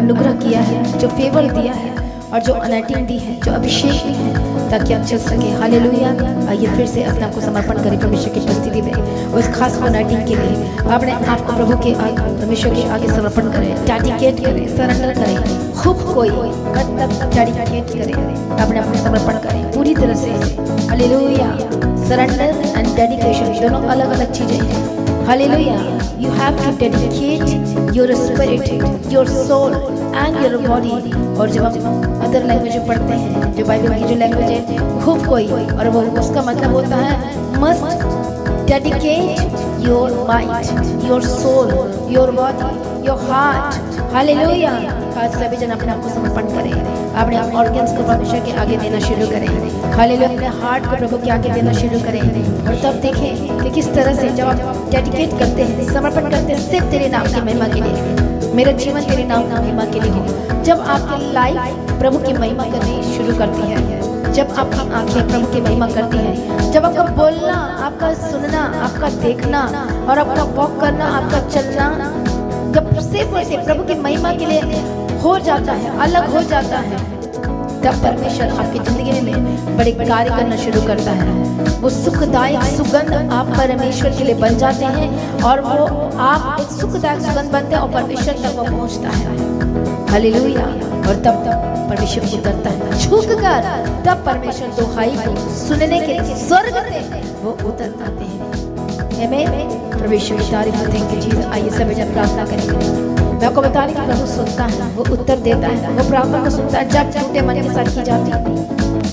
अनुग्रह किया है, जो फेवर दिया है और जो अनैटिंग दी है, जो अभिषेक दी है, ताकि हम चल सके। हालेलुया। आइए फिर से अपने आप को समर्पण करें परमेश्वर की उपस्थिति में। उस खास अनैटिंग के लिए अपने आप को प्रभु के आगे, परमेश्वर के आगे समर्पण करें, डेडिकेट करें, सरेंडर करें। खूब कोई मतलब डेडिकेट करें, अपने आप को समर्पण करें पूरी तरह से। हालेलुया। सरेंडर एंड डेडिकेशन दोनों अलग अलग चीजें हैं। Hallelujah. You have to dedicate your spirit, your soul and your body। और जब हम अदर लैंग्वेज पढ़ते हैं, जो बाइबल की जो लैंग्वेज है, खूब कोई, और वो उसका मतलब होता है must dedicate your mind, your soul, your body, your heart। Hallelujah. आज सभी जन अपने आप को समर्पण करें, अपने ऑर्गन्स को परमेश्वर के आगे देना शुरू करें। हालेलुया। अपने हार्ट को प्रभु के आगे देना शुरू करें, और तब देखें कि किस तरह से जब आप डेडिकेट करते हैं, समर्पण करते हैं सिर्फ तेरे नाम की महिमा के लिए, मेरा जीवन तेरे नाम की महिमा के लिए हो। जब आपकी लाइफ प्रभु की महिमा करनी शुरू करती है, जब आपकी आंखें प्रभु की महिमा करती हैं, जब आपका बोलना, आपका सुनना, आपका देखना और आपका वॉक करना, आपका चलना जब सिर्फ और सिर्फ प्रभु की महिमा के लिए हो जाता है, अलग हो जाता है, तब परमेश्वर आपकी जिंदगी में बड़े कार्य करना शुरू करता है। वो सुखदायक सुगंध आप परमेश्वर के लिए बन जाते हैं, और वो आप एक सुखदायक सुगंध बनते हैं और परमेश्वर तक वो पहुंचता है। हालेलुया। और तब परमेश्वर उतरता है झुक कर, तब परमेश्वर दुहाई को सुनने के लिए स्वर्ग से वो उतर आते हैं। आमीन। परमेश्वर की तारीफ करते हैं कि चीज। आइए सभी जब प्रार्थना करेंगे। मैं आपको बता रही कि प्रभु सुनता है, वो उत्तर देता है, वो प्रार्थना को सुनता है जब झूठे मन के साथ की जाती है,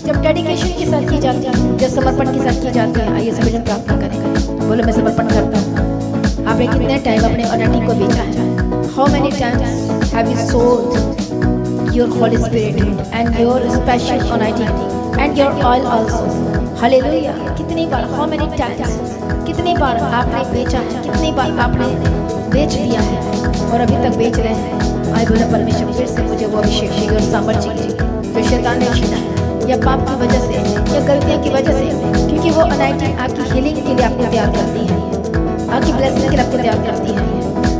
जब डेडिकेशन के साथ की जाती है, जब समर्पण के साथ की जाती है। आइए सभी जन प्रार्थना करेंगे। बोलो मैं समर्पण करता हूँ। आपने कितने टाइम अपने अनैटिंग को बेचा है? How many times have you sold your holy spirit and your special anointing and your oil also. Hallelujah. कितनी बार, हाउ मेनी टाइम्स, कितनी बार आपने बेचा है, कितनी बार आपने बेच दिया है और अभी तक बेच रहे हैं। आए बोला परमेश्वर फिर से मुझे वो अभिषेक चाहिए और सामर्थ्य चाहिए जो शैतान ने छीना है, या पाप की वजह से, या गलतियां की वजह से, क्योंकि वो अनैटिंग आपकी हीलिंग के लिए आपको तैयार करती है, आपकी ब्लेसिंग के लिए आपको तैयार करती है।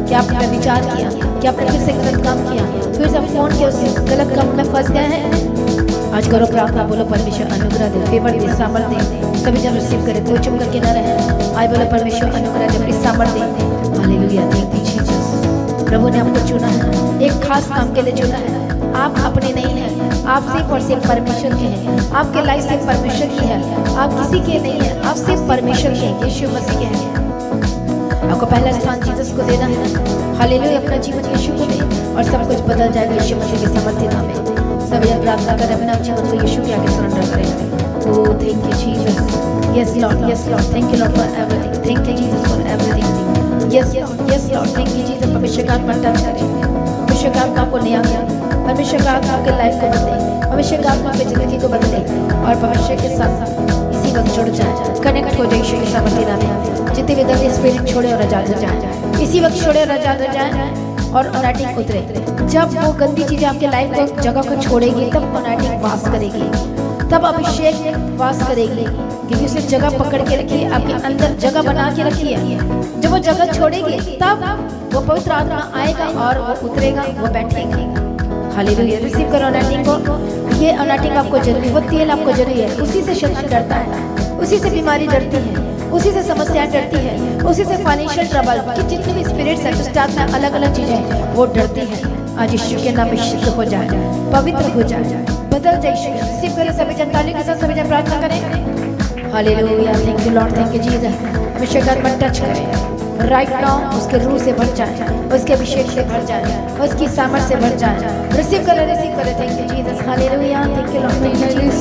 क्या आपने विचार किया, क्या आपने फिर से गलत काम किया, फिर से फोन के उस गलत काम में फंस गए हैं? आज करो प्रार्थना। बोलो परमेश्वर अनुग्रह दे, फेवर दे, सामर्थ्य दे। सभी जन रिसीव करें, कोई चुप करके न रहे। आए बोलो परमेश्वर अनुग्रह दे, सामर्थ्य दे। हालेलुया। Thank you Jesus. प्रभु ने आपको चुना है, एक खास काम के लिए चुना है। आप अपने नहीं हैं, आप सिर्फ और सिर्फ परमेश्वर के हैं। आपके लाइफ सिर्फ परमेश्वर की है, आप किसी के नहीं हैं, आप सिर्फ परमेश्वर के हैं, यीशु मसीह के हैं। आपको पहला स्थान जीसस को देना है। हालेलुया। अपना जीवन यीशु को दे और सब कुछ बदल जाएगा यीशु मसीह के सामर्थ्य नाम में। सभी प्रार्थना करें, अपना जीवन को यीशु के आगे सरेंडर करें। Oh thank you Jesus. Yes Lord, yes Lord. Thank you Lord for everything. Thank you Jesus for everything. Yes Lord, yes Lord. Thank you Jesus. परमेश्वर का आत्मा टच करें, परमेश्वर का आत्मा को नया करें, परमेश्वर का आत्मा आपके लाइफ को बदले, परमेश्वर का आत्मा आपकी जिंदगी को बदले, और परमेश्वर के साथ इसी वक्त जुड़ जाए, कनेक्ट हो जाए यीशु के सामर्थ्य नाम में। जितने भी गंदे स्पिरिट छोड़े और आजाद हो जाए, इसी वक्त छोड़े और आजाद हो जाए, और अनैटिंग उतरे। जब वो गंदी चीजें आपके लाइफ को जगह को छोड़ेगी, तब अनैटिंग वास करेगी, तब अभिषेक वास करेगी, क्योंकि उसे जगह पकड़ के रखी है, आपके अंदर जगह बना के रखी है। जब वो जगह छोड़ेगी, तब वो पवित्र आत्मा आएगा और वो उतरेगा, वो बैठेगा। हालेलुया। रिसीव करो अनैटिंग को। ये अनैटिंग आपको जरूरी, वो तेल आपको जरूरी है। उसी से शैतान डरता है, उसी से बीमारी डरती है, उसी से समस्याएं डरती है, उसी से फाइनेंशियल ट्रबल की जितनी भी स्पिरिट्स है, स्टार्ट में अलग अलग चीजें वो डरती है। आज यीशु के नाम में शुद्ध हो जाए, पवित्र हो जाए, बदल जाए। रिसीव करें सभी जन, ताली के साथ सभी जन प्रार्थना करें। Hallelujah. Thank you Lord, thank you Jesus. हमेशा घर में टच करें राइट नाउ, उसके रूह से भर जाए, उसके अभिषेक से भर जाए, उसकी सामर्थ से भर जाए। रिसीव करें, रिसीव करें। Thank you Jesus. Hallelujah. Thank you Lord, thank you Jesus.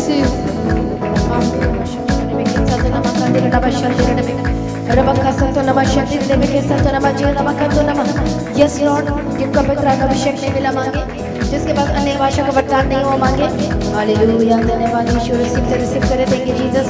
Yes Lord. जिनका पवित्र अभिषेक नहीं मिला मांगे, जिसके पास अन्य भाषा का वरदान नहीं हो मांगे। हालेलुया। धन्यवाद यीशु। रिसीव करें, थैंक यू जीसस।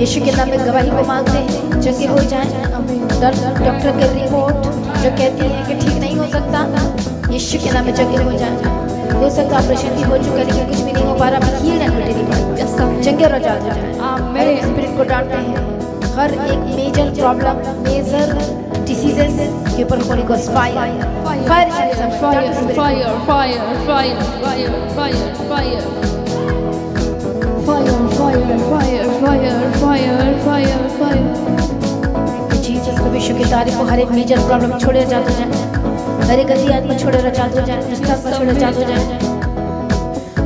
यीशु के नाम में गवाही को मांगते हैं, चंगे हो जाएं। डॉक्टर के रिपोर्ट जो कहती है कि ठीक नहीं हो सकता, यीशु के नाम में चंगे हो जाएं। हो सकता ऑपरेशन भी हो चुका है लेकिन कुछ भी नहीं हो पा रहा, हील एंड डिलीवर, चंगे और आजाद हो जाएं। मेरे स्पिरिट को डांटते हैं, हर एक मेजर प्रॉब्लम, मेजर डिसीजेस के ऊपर होली को fire fire fire fire fire fire fire fire fire fire fire fire fire fire Jesus को विश्व की तारीफ को। हर एक मेजर प्रॉब्लम छोड़े आजाद हो जाए, हर एक गंदी आत्मा छोड़े आजाद हो जाए, दुष्टात्मा छोड़े आजाद हो जाए।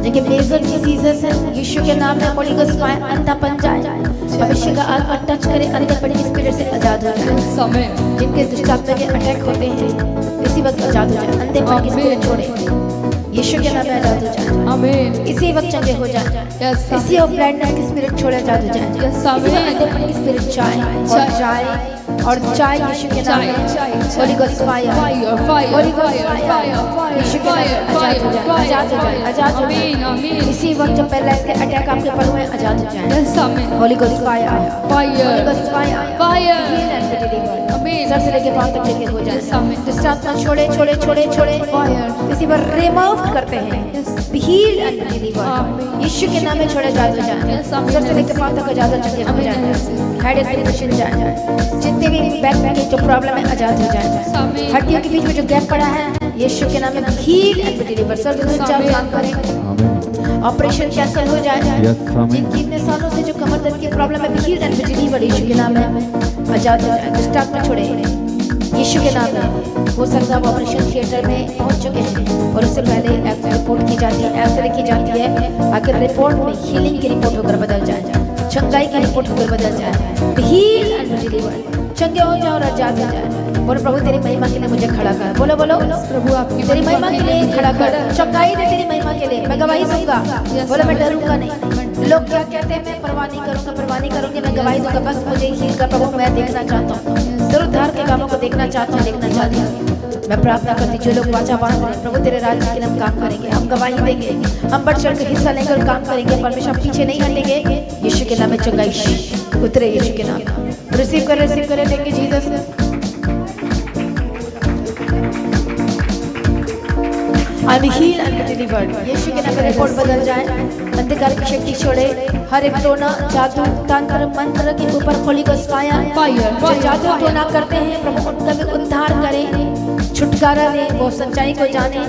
देखिए मेजर डिसीजेस है, यीशु के नाम में होली को फायर अंधापन जाए, भविष्य का आत्मा टच करे, अंधेपन की स्पिरिट से आजाद हो जाए। जिनके दुष्टात्मा के अटैक होते हैं इसी वक्त आजाद हो जाए, अंधेपन की स्पिरिट छोड़े, यीशु के नाम में आजाद हो जाए। आमीन। इसी वक्त चंगे हो जाए, इसी वक्त ब्लाइंडनेस की स्पिरिट छोड़े आजाद हो जाए, अंधेपन की स्पिरिट जाए और जाए और चाय यीशु के नाम में holy ghost fire holy ghost fire यीशु के नाम में आजाद हो जाए, आजाद हो जाए, आजाद हो जाए। इसी वक्त जब पहले इसके अटैक आपके ऊपर हुए आजाद हो जाए। Holi ghost fire holy ghost fire fire sir से लेके पांव तक लेके हो जाए, दुष्टात्मा छोड़े छोड़े छोड़े छोड़े इसी पर रिमूव करते हैं, हील एंड डिलीवर यीशु के नाम में छोड़े आजाद हो जाए, सर से लेके पांव तक आजाद हो जाए, हेडेक डिप्रेशन जाए, जितने भी बैक में जो प्रॉब्लम है आजाद हो जाए, हड्डियों के बीच में जो गैप पड़ा है यीशु के नाम में हील एंड डिलीवर। सर काम करें, ऑपरेशन कैंसिल हो जाए, जिनकी इतने सालों से जो कमर दर्द की प्रॉब्लम है हील एंड डिलीवर यीशु के नाम में आजाद हो जाए, दुष्टात्मा छोड़े यीशु के नाम में। हो सकता है वो ऑपरेशन थिएटर में पहुंच चुके हैं और उससे पहले रिपोर्ट की जाती है, एक्सरे की जाती है, अगर रिपोर्ट में हीलिंग की रिपोर्ट होकर बदल जाए, चंगाई की रिपोर्ट होकर बदल जाए, हील एंड डिलीवर, चंगे हो जाओ और आजाद हो जाए। बोलो प्रभु तेरी महिमा के लिए मुझे खड़ा कर, बोलो बोलो प्रभु आपकी तेरी महिमा के लिए खड़ा कर, चंगाई दे तेरी महिमा के लिए, मैं गवाही दूंगा, बोलो मैं डरूंगा नहीं। लोग क्या कहते हैं मैं परवाह नहीं करूंगा, परवाह नहीं करूंगी, मैं गवाही दूंगा, बस मुझे हील कर प्रभु, मैं देखना चाहता हूँ, जरूर उद्धार के कामों को देखना चाहता हूँ, देखना चाहती हूँ। मैं प्रार्थना करती जो लोग वाचा बांध रहे प्रभु तेरे राज्य के लिए हम काम करेंगे, हम गवाही देंगे, हम बढ़ चढ़ कर हिस्सा लेकर काम करेंगे, परमेश्वर पीछे नहीं हटेंगे। यीशु के नाम में चंगाई उतरे, यीशु के नाम रिसीव करे thank you Jesus. I am heal and delivered, यीशु के नाम में रिपोर्ट बदल जाए, अंधकार की शक्ति छोड़े, हर एक टोना जादू तंत्र मंत्र के ऊपर होली गोस्ट फायर जो जादू टोना करते हैं प्रभु उनका भी उद्धार करें, छुटकारा दे, वो सच्चाई को जाने,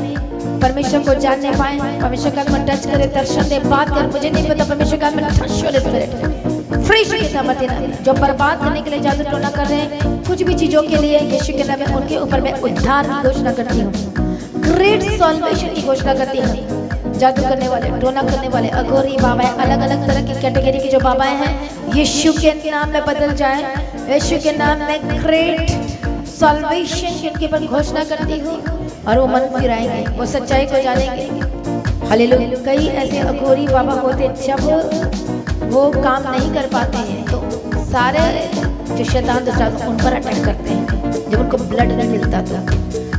परमेश्वर को जानने पाए, परमेश्वर का मन टच करे, दर्शन दे, बात कर, मुझे नहीं पता परमेश्वर का मन टच होली स्पिरिट फ्रेश की सामर्थ्य जो बर्बाद करने के लिए जादू टोना कर रहे हैं कुछ भी चीजों के लिए, यीशु के नाम में उनके ऊपर मैं उद्धार की घोषणा करती हूँ, ग्रेट सॉल्वेशन की घोषणा करती हूँ। जादू करने वाले, टोना करने वाले, अघोरी बाबाएं, अलग अलग तरह की कैटेगरी के जो बाबाएं हैं यीशु के नाम में बदल जाए, यीशु के नाम में ग्रेट सॉल्वेशन की उनके ऊपर घोषणा करती हूँ और वो मन फिराएंगे, वो सच्चाई को जानेंगे। हालेलुया। कई ऐसे अघोरी बाबा होते जब वो काम नहीं कर पाते हैं तो सारे जो शैतान दुष्टात्मा उन पर अटैक करते हैं, जब उनको ब्लड नहीं मिलता तो,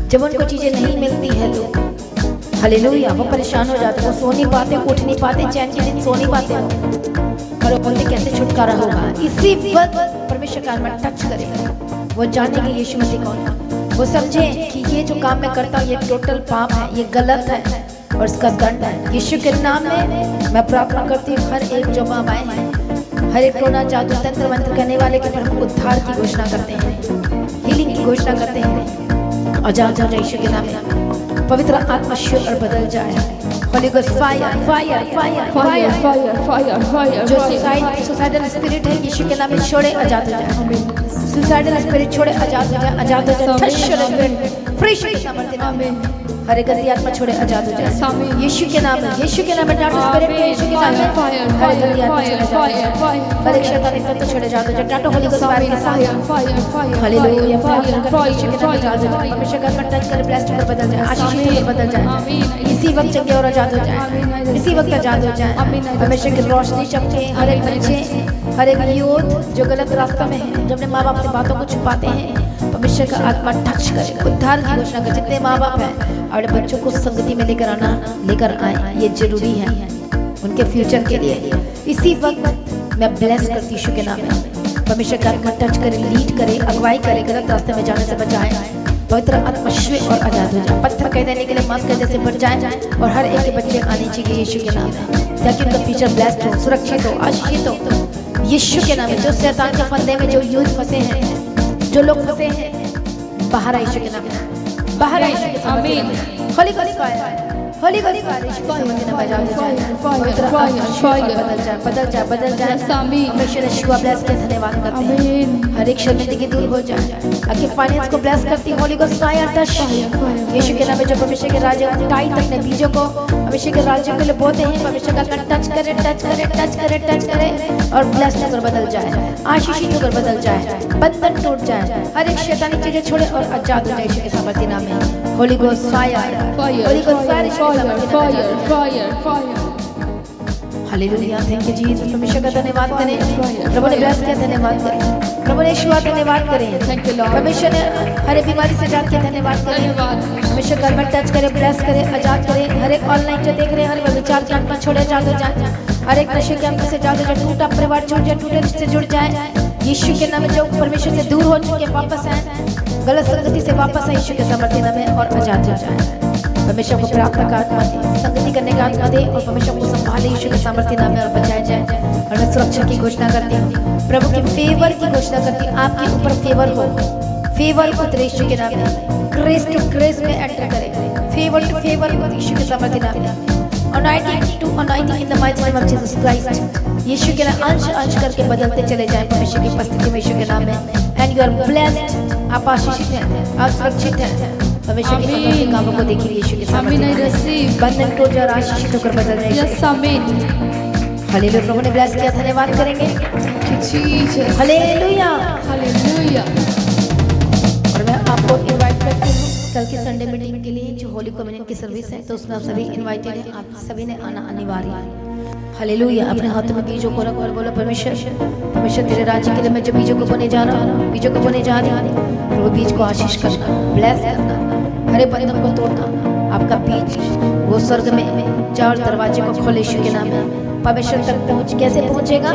जब उनको चीजें नहीं मिलती है तो हालेलुया वो परेशान हो जाते, वो सो नहीं पाते, उठ नहीं पाते, चैन के दिन सो नहीं पाते और वो बोलते कैसे छुटकारा होगा। इसी वक्त परमेश्वर का आत्मा टच करेगा, वो जानेंगे यीशु मसीह कौन है, वो समझे कि ये जो काम मैं करता हूँ ये टोटल पाप है, ये गलत है और इसका दंड है। यीशु के नाम में मैं प्रार्थना करती हूँ हर एक जो बाबाएं हैं, हर एक टोना जादू तंत्र मंत्र करने वाले के पर हम उद्धार की घोषणा करते हैं, हीलिंग की घोषणा करते हैं और जा यीशु के नाम में पवित्र आत्मा शुद्ध और बदल जाए। Holi ghost fire fire fire fire fire fire fire जो सुसाइडल स्पिरिट है यीशु के नाम में छोड़े आजाद हो जाए, सुसाइडल स्पिरिट छोड़े आजाद हो जाए, आजाद हो जाए, फ्रेश की सामर्थ्य में हर एक गंदी आत्मा छोड़े आजाद हो जाए यीशु के नाम में, यीशु के नाम में डांटो स्पिरिट को यीशु के नाम में हर एक गंदी आत्मा छोड़े आजाद हो जाए, हर एक शैतानी तत्व छोड़े आजाद हो जाए, डांटो होली गोस्ट फायर के साथ हालेलुया प्रार्थना यीशु के नाम में आजाद हो जाए, परमेश्वर का मन टच कर ब्लेस्ड कर बदल जाए, आशीषित होकर बदल जाए, इसी वक्त चंगे और आजाद हो जाए, इसी वक्त आजाद हो जाए। परमेश्वर की रोशनी चमके, हर एक बच्चे, हर एक यूथ जो गलत रास्ता में है, जो अपने माँ बाप से बातों को छुपाते हैं, परमेश्वर का आत्मा टच करेगा, उद्धार की घोषणा कर। जितने माँ बाप हैं अपने बच्चों को संगति में लेकर आए, ये जरूरी है उनके फ्यूचर के लिए। इसी वक्त मैं ब्लेस करती यीशु के नाम में। परमेश्वर का आत्मा टच करे, लीड करे, अगुवाई करे, गलत रास्ते में जाने से बचाए, पवित्र आत्मा श्वे और आजाद हो जाए, पत्थर कह देने के लिए मांस कह जैसे बढ़ जाए, और हर एक के बच्चे आने चाहिए यीशु के नाम में, ताकि उनका फ्यूचर ब्लेस्ड हो, सुरक्षित हो, आशीषित हो यीशु के नाम में। जो शैतान के फंदे में जो यूथ फंसे हैं, जो लोग फंसे हैं, बाहर आ यीशु के नाम में, बाहर आ यीशु के नाम में। Holy ghost fire, holy ghost fire, यीशु के नाम में बजा दो, पवित्र आत्मा बदल जाए, बदल जाए, बदल जाए। परमेश्वर यीशु ब्लेस के धन्यवाद करते हैं, हर एक शर्मिंदगी दूर हो जाए, आपके फाइनेंस को ब्लेस करती है। होली गोस्ट फायर टच यीशु के नाम में। जो परमेश्वर के राज्य टाइट अपने बीजों को परमेश्वर के राज्य के लिए बोते हैं, परमेश्वर का टच करे, टच करे, टच करे, टच करे, और ब्लेस होकर बदल जाए, आशीषित होकर बदल जाए, बंधन टूट जाए, हर एक शैतानी चीजें छोड़े और आजाद हो जाए यीशु के सामर्थ्य नाम में। Holy ghost fire, holy ghost fire, fire, fire, fire. Hallelujah, thank you Jesus. परमेश्वर का धन्यवाद करें, प्रभु ने ब्लेस किया, धन्यवाद करें, प्रभु ने यीशु धन्यवाद करें, थैंक यू लॉर्ड। परमेश्वर ने हर एक बीमारी से जान के धन्यवाद करें, परमेश्वर घर में टच करे, ब्लेस करे, आजाद करे, हर एक ऑनलाइन जो देख रहे हैं, हर विचार के आत्मा छोड़े, जाग हो जाए, हर एक नशे के आत्मा से जाग हो जाए, टूटा परिवार छूट जाए, टूटे रिश्ते जुड़ जाए यीशु के नाम में। जो परमेश्वर से दूर हो चुके वापस आए, गलत संगति से वापस आए यीशु के सामर्थ्य नाम में, और आजाद हो जाए। परमेश्वर को प्रार्थना का आत्मा दे, संगति करने का आत्मा दे, और परमेश्वर को संभाले यीशु के सामर्थ्य नाम में, और बचाया जाए। और मैं सुरक्षा की घोषणा करती हूँ, प्रभु के फेवर की घोषणा करती हूँ, आपके ऊपर फेवर हो, फेवर उतरे यीशु के नाम में, ग्रेस टू ग्रेस में एंटर करे, फेवर टू फेवर हो यीशु के सामर्थ्य नाम में। Anointing to anointing in the mighty name of Jesus Christ, यीशु के नाम अंश अंश करके बदलते चले जाएं परमेश्वर की उपस्थिति में यीशु के नाम में। एंड यू आर ब्लेस्ड, आप आशीषित हैं, आप सुरक्षित हैं, परमेश्वर के अनोखे कामों को देखिए यीशु के सामने, बंधन टूट जाए, आशीषित होकर बदल जाए। यस आमीन, हालेलुया। प्रभु ने ब्लेस किया, धन्यवाद करेंगे, हालेलुया, हालेलुया। और मैं आपको इनवाइट करती हूँ कल की संडे मीटिंग के लिए, जो होली कम्युनियन की सर्विस है, तो उसमें आप सभी इनवाइटेड हैं, आप सभी ने आना अनिवार्य है। हालेलुया। अपने हाथों में बीजों को रखो और बोलो, परमेश्वर, परमेश्वर तेरे राज्य के लिए मैं जो बीजों को बोने जा रहा हूँ, बीजों को बोने जा रही हूँ, वो बीज को आशीष करना, ब्लेस करना, हरे बंधन को तोड़ना, आपका बीज वो स्वर्ग में चार दरवाजे को खोले यीशु के नाम में। परमेश्वर तक पहुँच कैसे पहुँचेगा?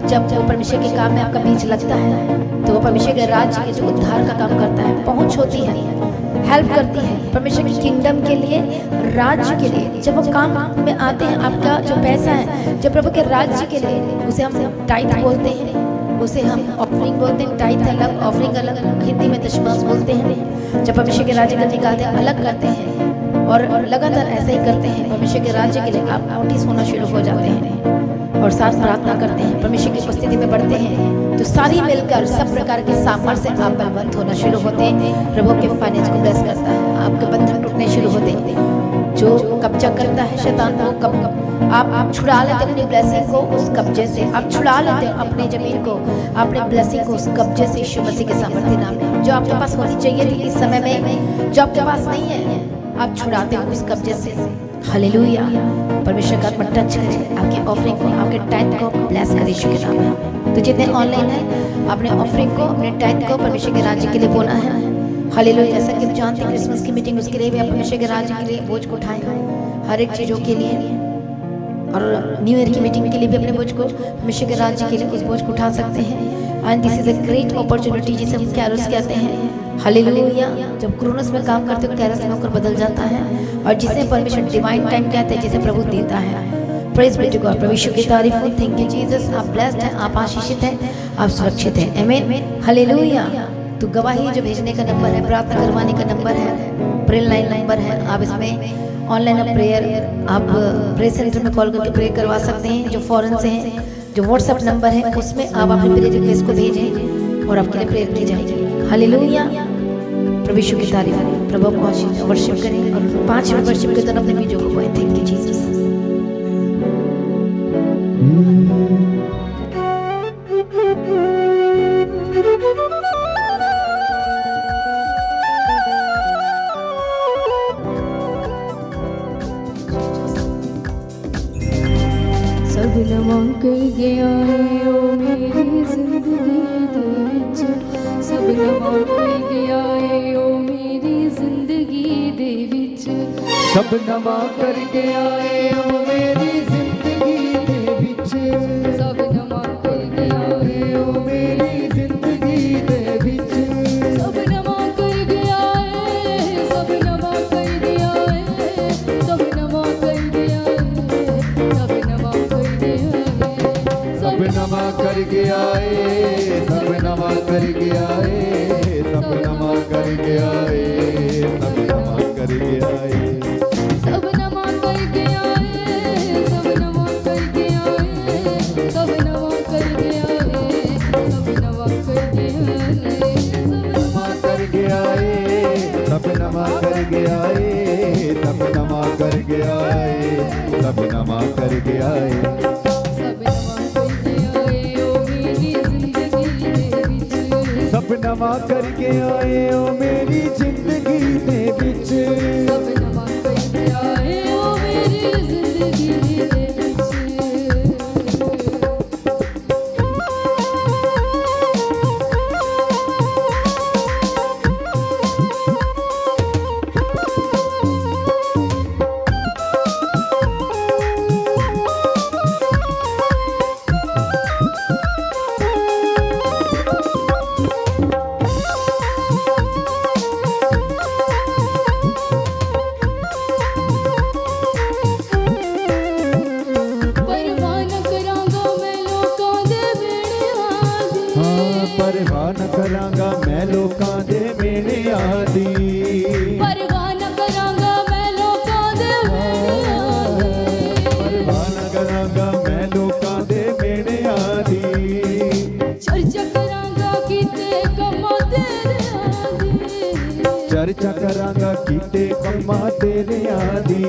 जब वो परमेश्वर के काम में आपका बीज लगता है, तो वो परमेश्वर के राज्य के जो उद्धार का काम करता है, पहुँच होती है, हेल्प करती है परमेश्वर की किंगडम के लिए, राज्य के लिए। जब वो काम में आते हैं, आपका जो पैसा है जो प्रभु के राज्य के लिए, उसे हम टाइट बोलते हैं, उसे हम ऑफरिंग बोलते हैं। टाइट अलग, ऑफरिंग अलग, हिंदी में दशमांश बोलते हैं। जब परमेश्वर के राज्य का निकालते हैं, अलग करते हैं, और लगातार ऐसे ही करते हैं, परमेश्वर के राज्य के लिए आप नोटिस होना शुरू हो जाते हैं, और साथ प्रार्थना करते हैं, परमेश्वर की उपस्थिति में बढ़ते हैं, तो सारी मिलकर सब प्रकार के सामर्थ्य से आप बलवंत होना शुरू होते हैं। प्रभु के फाइनेंस को ब्लेस करता है, आपके बंधन टूटने शुरू होते हैं। जो कब्जा करता है शैतान को, कब आप छुड़ा लेते अपनी ब्लेसिंग को उस कब्जे से, आप छुड़ा लेते अपनी जमीन को, अपने ब्लेसिंग को उस कब्जे से, यीशु मसीह के सामर्थ्य नाम में। जो आपके पास होनी चाहिए थी इस समय में, जो आपके पास नहीं है, आप छुड़ाते हो उस कब्जे से। हालेलुया। परमेश्वर का आत्मा टच करे, आपकी ऑफरिंग को, आपके टाइम को ब्लेस करे यीशु के नाम में। तो जितने ऑनलाइन है, अपने ऑफरिंग को, अपने टाइम को परमेश्वर के राज्य के लिए बोला है। हालेलुया। जैसा कि आप जानते हैं, क्रिसमस की मीटिंग, उसके लिए भी आप परमेश्वर के राज्य के लिए बोझ को उठाएं, हर एक चीज़ों के लिए। और न्यू ईयर की मीटिंग के लिए भी अपने बोझ को, परमेश्वर के राज्य के लिए उस बोझ को उठा सकते हैं। And this is a great opportunity, जिसे हम कैरोस कहते हैं। हालेलुया। जब क्रोनोस में काम करते हो, कैरोस में होकर बदल जाता है, और जिसे परमेश्वर डिवाइन टाइम कहते हैं, जिसे प्रभु देता है। Praise be to God. प्रभु यीशु की तारीफ हो। Thank you Jesus. आप ब्लेस्ड हैं, आप आशीषित हैं, आप सुरक्षित हैं। आमीन। हालेलुया। तो गवाही जो भेजने का नंबर है, प्रार्थना करवाने का नंबर है, प्रेयर लाइन नंबर है। आप इसमें ऑनलाइन प्रेयर, आप प्रेयर सेंटर में कॉल करके प्रेयर करवा सकते हैं। जो फॉरेन से हैं, जो व्हाट्सएप नंबर है, उसमें आप अपने प्रेयर रिक्वेस्ट को भेजें और आपके लिए प्रेयर की जाएगी। हालेलुया। प्रभु यीशु की तारीफ करें, प्रभु को आशीष वर्शिप करें, और 5 मिनट वर्शिप के तरफ अपने बीजों को बोएं। Thank you Jesus. सब नवा कर गया है ओ मेरी जिंदगी दे विच, सब नवा कर गया है ओ मेरी जिंदगी दे विच, सब नवा कर गया है ओ मेरी जिंदगी दे विच, सब नवा कर गया है, सब नवा कर गया है, सब नवा कर गया है, सब नवा कर गया है। सब नवा कर गया है, सब नवा कर गया है, सब नवा कर गया है, सब नवा कर गया है, सब नवा कर गया है, सब नवा कर गया है, सब नवा कर गया है, सब नवा कर गया है। सब नवा कर गया है ओ मेरी जिंदगी दे विच, सब नवा कर गया है ओ मेरी जिंदगी दे विच। परवाह न करांगा मैं लोकां दे मेरे आदी, परवाह न करांगा मैं लोकां दे मेरे आदी, परवाह न करांगा मैं लोकां दे मेरे आदी, चर्चा करांगा कीते कम्मां तेरे आदी, चर्चा करांगा कीते कम्मां तेरे आदी,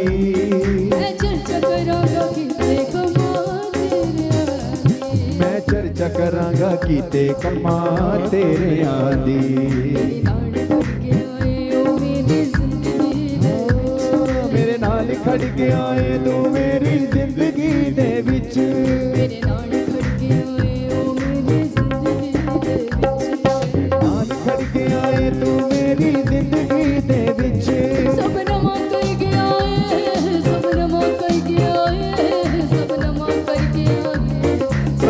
मैं चर्चा करांगा कीते कम्मां तेरे आदी, मैं चर्चा करांगा कीते कम्मां तेरे आदी। मेरे नाल खड़ के आए तू मेरी जिंदगी दे विच, मेरे नाल खड़ के आए ओ मेरी जिंदगी दे विच, नाल खड़ के आए तू मेरी जिंदगी दे विच। सब नवा कर गया है, सब नवा कर गया है, सब नवा कर गया है, सब नवा कर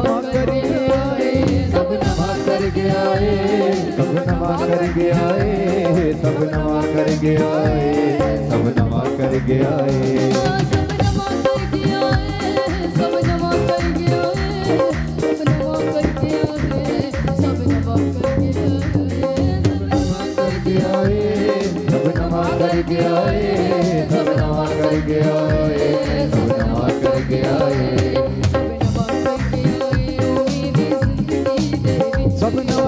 गया है, सब नवा कर गया है, सब नवा कर गया है, सब नवा कर गया है, सब नवा कर गया है। सब नवा कर गया है, सब नवा कर गया है, सब नवा कर गया है, सब नवा कर गया है, सब नवा कर गया है, सब नवा कर गया है, सब नवा कर गया है, सब नवा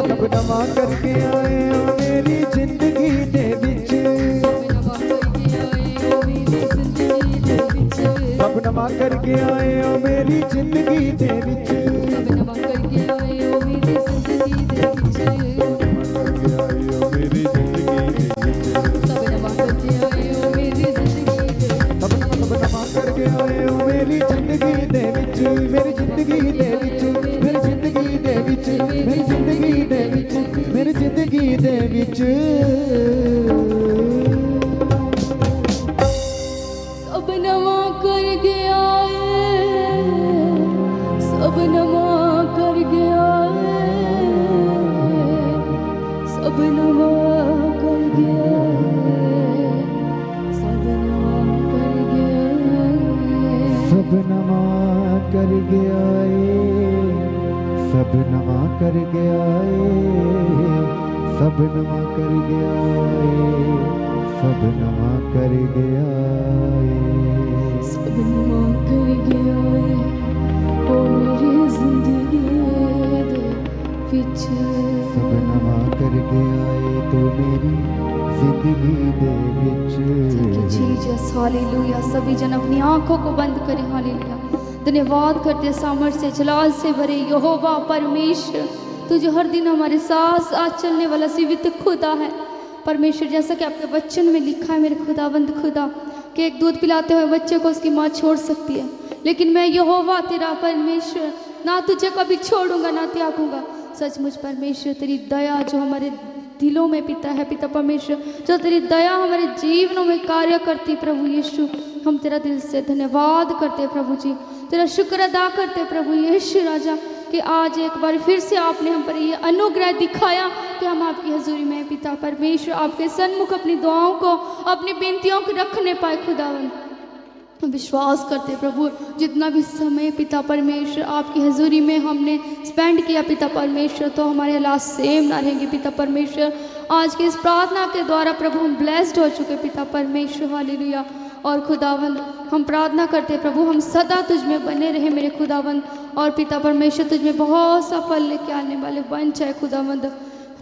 कर गया है ओ मेरी जिंदगी दे विच, सब नवा कर गया है ओ मेरी जिंदगी दे विच, सब नवा कर गया है ओ मेरी जिंदगी दे विच, मेरी जिंदगी दे विच, सब नवा कर गया है ओ मेरी जिंदगी दे विच, सब नवा कर गया है ओ मेरी जिंदगी दे विच, मेरी जिंदगी दे विच, मेरी जिंदगी दे विच, मेरी जिंदगी दे विच, मेरी जिंदगी दे विच। सब नवा कर गया है, सब नवा कर गया है, सब नवा कर गया है, सब नवा कर गया है, सब नवा कर गया है, सब नवा कर गया है, सब नवा कर गया है, सब नवा कर गया है, सब नवा कर गया है ओ मेरी जिंदगी दे विच, सब नवा कर गया है तो मेरी जिंदगी दे विच। Jesus hallelujah. सभी जन अपनी आंखों को बंद करें। हालेलुया। धन्यवाद करते सामर्थ से जलाल से भरे यहोवा परमेश्वर, तू जो हर दिन हमारे साथ साथ चलने वाला जीवित खुदा है। परमेश्वर, जैसा कि आपके वचन में लिखा है मेरे खुदावंद खुदा कि एक दूध पिलाते हुए बच्चे को उसकी माँ छोड़ सकती है, लेकिन मैं यहोवा तेरा परमेश्वर ना तुझे कभी छोड़ूंगा ना त्यागूंगा। सचमुच परमेश्वर तेरी दया जो हमारे दिलों में पिता है, पिता परमेश्वर, जो तेरी दया हमारे जीवनों में कार्य करती प्रभु यीशु, हम तेरा दिल से धन्यवाद करते प्रभु जी, तेरा शुक्र अदा करते प्रभु यीशु राजा कि आज एक बार फिर से आपने हम पर ये अनुग्रह दिखाया कि हम आपकी हजूरी में पिता परमेश्वर आपके सन्मुख अपनी दुआओं को, अपनी बेनतियों को रखने पाए। खुदावन विश्वास करते प्रभु, जितना भी समय पिता परमेश्वर आपकी हजूरी में हमने स्पेंड किया पिता परमेश्वर, तो हमारे हालात सेम ना रहेंगे पिता परमेश्वर। आज की इस प्रार्थना के द्वारा प्रभु हम ब्लेस्ड हो चुके पिता परमेश्वर, हालेलुया। और खुदावंद हम प्रार्थना करते प्रभु, हम सदा तुझ में बने रहे मेरे खुदावंद, और पिता परमेश्वर तुझ में बहुत सा फल लेके आने वाले बन जाए खुदावंद।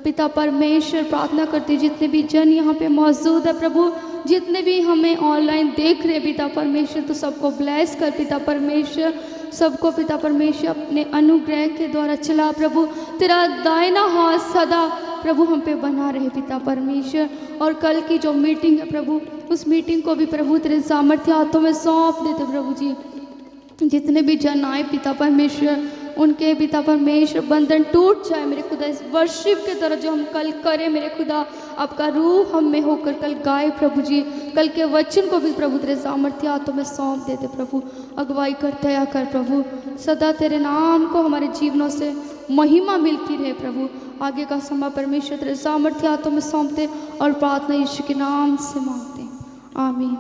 पिता परमेश्वर प्रार्थना करते जितने भी जन यहाँ पे मौजूद है प्रभु, जितने भी हमें ऑनलाइन देख रहे पिता परमेश्वर, तो सबको ब्लेस कर पिता परमेश्वर, सबको पिता परमेश्वर अपने अनुग्रह के द्वारा चला प्रभु। तेरा दाहिना हाथ सदा प्रभु हम पे बना रहे पिता परमेश्वर। और कल की जो मीटिंग है प्रभु, उस मीटिंग को भी प्रभु तेरे सामर्थ्य हाथों में सौंप देते प्रभु जी। जितने भी जन आए पिता परमेश्वर, उनके पिता परमेश्वर बंधन टूट जाए मेरे खुदा। इस वर्शिप के तरह जो हम कल करें मेरे खुदा, आपका रूह हम में होकर कल गाए प्रभु जी। कल के वचन को भी प्रभु तेरे सामर्थ्य हाथों में सौंप देते प्रभु। अगुवाई कर, दया कर प्रभु, सदा तेरे नाम को हमारे जीवनों से महिमा मिलती रहे प्रभु। आगे का समय परमेश्वर तेरे सामर्थ्य हाथों में सौंपते और प्रार्थना यीशु के नाम से मांगते, आमीन।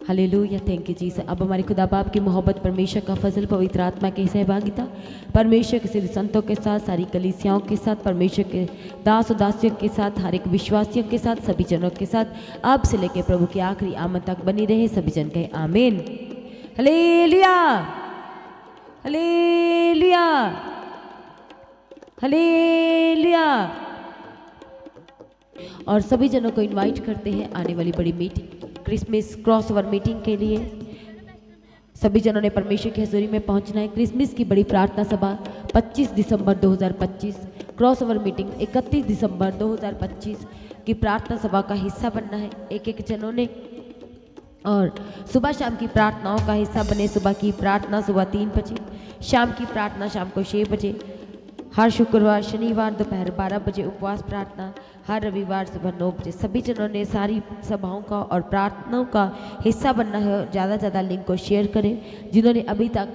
Hallelujah, thank you Jesus. अब हमारे खुदा बाप की मोहब्बत, परमेश्वर का फजल, पवित्र आत्मा की सहभागिता, परमेश्वर के सिद्ध संतों के साथ, सारी कलीसियाओं के साथ, परमेश्वर के दास और दासियों के साथ, हर एक विश्वासियों के साथ, सभी जनों के साथ अब से लेकर प्रभु के आखिरी आमद तक बनी रहे। सभी जन कहे आमीन। Hallelujah, hallelujah, hallelujah. और सभी जनों को इनवाइट करते हैं आने वाली बड़ी मीटिंग, क्रिसमस क्रॉसओवर मीटिंग के लिए। सभी जनों ने परमेश्वर की हजूरी में पहुंचना है। क्रिसमस की बड़ी प्रार्थना सभा 25 दिसंबर 2025, क्रॉसओवर मीटिंग 31 दिसंबर 2025 की प्रार्थना सभा का हिस्सा बनना है एक जनों ने। और सुबह शाम की प्रार्थनाओं का हिस्सा बने। सुबह की प्रार्थना सुबह 3 बजे, शाम की प्रार्थना शाम को 6 बजे, हर शुक्रवार शनिवार दोपहर 12 बजे उपवास प्रार्थना, हर रविवार सुबह 9 बजे। सभी जनों ने सारी सभाओं का और प्रार्थनाओं का हिस्सा बनना है। ज़्यादा से ज़्यादा लिंक को शेयर करें। जिन्होंने अभी तक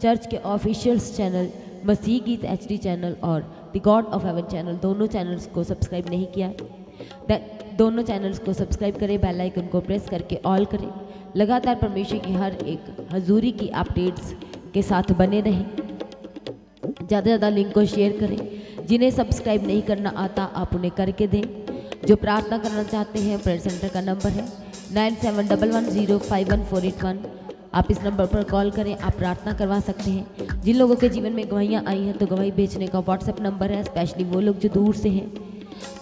चर्च के ऑफिशियल्स चैनल मसीह गीत HD चैनल और the God of haven channel, दोनों चैनल्स को सब्सक्राइब नहीं किया, दोनों चैनल्स को सब्सक्राइब करें, बेल आइकन को प्रेस करके ऑल करें। लगातार परमेश्वर की हर एक हजूरी की अपडेट्स के साथ बने रहें। ज़्यादा से ज़्यादा लिंक को शेयर करें। जिन्हें सब्सक्राइब नहीं करना आता आप उन्हें करके दें। जो प्रार्थना करना चाहते हैं, प्रेयर सेंटर का नंबर है 9711051481। आप इस नंबर पर कॉल करें, आप प्रार्थना करवा सकते हैं। जिन लोगों के जीवन में गवाहियाँ आई हैं तो गवाही भेजने का व्हाट्सएप नंबर है, स्पेशली वो लोग जो दूर से हैं,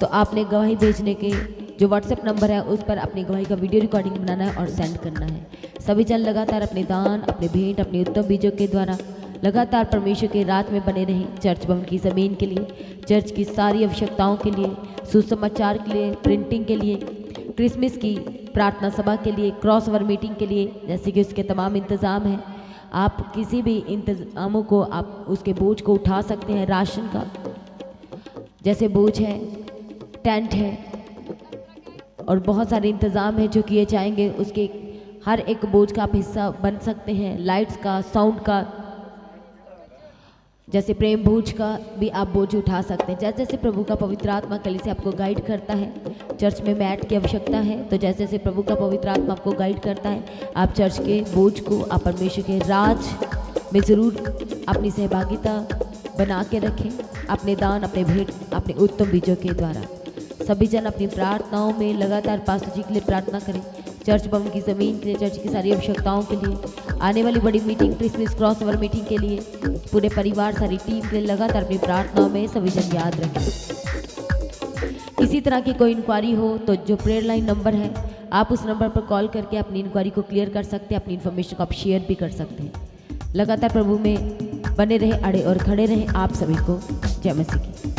तो आपने गवाही भेजने के जो व्हाट्सएप नंबर है उस पर अपनी गवाही का वीडियो रिकॉर्डिंग बनाना है और सेंड करना है। सभी जन लगातार अपने दान, अपने भेंट, अपने उत्तम बीजों के द्वारा लगातार परमेश्वर के रात में बने रहें। चर्च भवन की ज़मीन के लिए, चर्च की सारी आवश्यकताओं के लिए, सुसमाचार के लिए, प्रिंटिंग के लिए, क्रिसमस की प्रार्थना सभा के लिए, क्रॉसओवर मीटिंग के लिए, जैसे कि उसके तमाम इंतज़ाम हैं। आप किसी भी इंतज़ामों को आप उसके बोझ को उठा सकते हैं। राशन का जैसे बोझ है, टेंट है और बहुत सारे इंतज़ाम हैं जो किए जाएंगे, उसके हर एक बोझ का आप हिस्सा बन सकते हैं। लाइट्स का, साउंड का, जैसे प्रेम बोझ का भी आप बोझ उठा सकते हैं। जैसे जैसे प्रभु का पवित्र आत्मा कलीसिया आपको गाइड करता है। चर्च में मैट की आवश्यकता है, तो जैसे जैसे प्रभु का पवित्र आत्मा आपको गाइड करता है, आप चर्च के बोझ को आप परमेश्वर के राज में ज़रूर अपनी सहभागिता बना के रखें। अपने दान, अपने भेंट, अपने उत्तम बीजों के द्वारा सभी जन अपनी प्रार्थनाओं में लगातार पास्टर जी के लिए प्रार्थना करें। चर्च भवन की ज़मीन के लिए, चर्च की सारी आवश्यकताओं के लिए, आने वाली बड़ी मीटिंग, क्रिसमस क्रॉसओवर मीटिंग के लिए, पूरे परिवार, सारी टीम के लिए लगातार अपनी प्रार्थनाओं में सभी जन याद रखें। इसी तरह की कोई इंक्वायरी हो तो जो प्रेयर लाइन नंबर है, आप उस नंबर पर कॉल करके अपनी इंक्वायरी को क्लियर कर सकते हैं। अपनी इन्फॉर्मेशन को आप शेयर भी कर सकते हैं। लगातार प्रभु में बने रहें, अड़े और खड़े रहें। आप सभी को जय मसीह की।